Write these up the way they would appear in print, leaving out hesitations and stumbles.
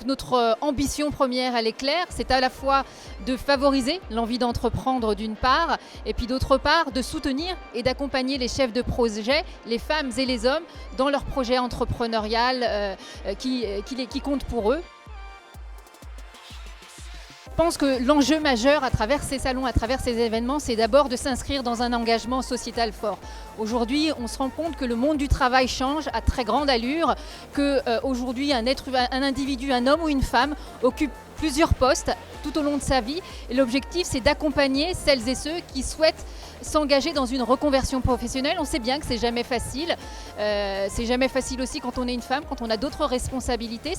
Notre ambition première, elle est claire, c'est à la fois de favoriser l'envie d'entreprendre d'une part, et puis d'autre part de soutenir et d'accompagner les chefs de projet, les femmes et les hommes, dans leur projet entrepreneurial qui compte pour eux. Je pense que l'enjeu majeur à travers ces salons, à travers ces événements, c'est d'abord de s'inscrire dans un engagement sociétal fort. Aujourd'hui, on se rend compte que le monde du travail change à très grande allure, qu'aujourd'hui un individu, un homme ou une femme occupe plusieurs postes tout au long de sa vie. Et l'objectif, c'est d'accompagner celles et ceux qui souhaitent s'engager dans une reconversion professionnelle. On sait bien que c'est jamais facile. C'est jamais facile aussi quand on est une femme, quand on a d'autres responsabilités.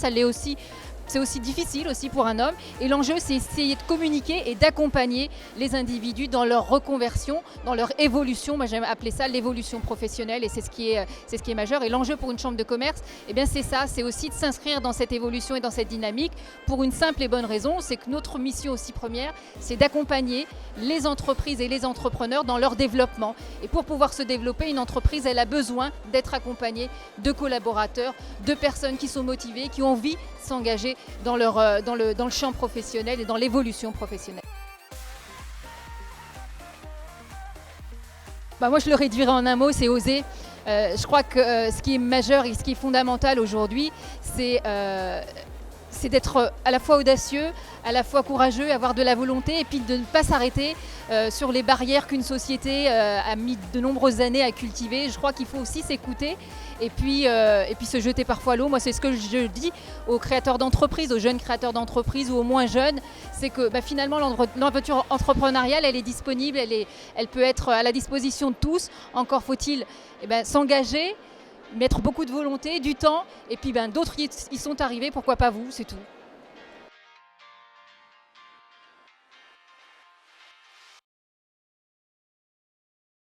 C'est aussi difficile aussi pour un homme. Et l'enjeu, c'est essayer de communiquer et d'accompagner les individus dans leur reconversion, dans leur évolution. Moi, j'aime appeler ça l'évolution professionnelle, et c'est ce qui est majeur. Et l'enjeu pour une chambre de commerce, eh bien, c'est ça, c'est aussi de s'inscrire dans cette évolution et dans cette dynamique pour une simple et bonne raison, c'est que notre mission aussi première, c'est d'accompagner les entreprises et les entrepreneurs dans leur développement. Et pour pouvoir se développer, une entreprise, elle a besoin d'être accompagnée de collaborateurs, de personnes qui sont motivées, qui ont envie de s'engager dans le champ professionnel et dans l'évolution professionnelle. Moi, je le réduirais en un mot, c'est oser. Je crois que ce qui est majeur et ce qui est fondamental aujourd'hui, c'est d'être à la fois audacieux, à la fois courageux, avoir de la volonté, et puis de ne pas s'arrêter sur les barrières qu'une société a mis de nombreuses années à cultiver. Je crois qu'il faut aussi s'écouter et puis se jeter parfois à l'eau. Moi, c'est ce que je dis aux créateurs d'entreprises, aux jeunes créateurs d'entreprises ou aux moins jeunes, c'est que finalement l'aventure entrepreneuriale, elle est disponible, elle peut être à la disposition de tous. Encore faut-il s'engager, mettre beaucoup de volonté, du temps, et puis d'autres y sont arrivés, pourquoi pas vous, c'est tout.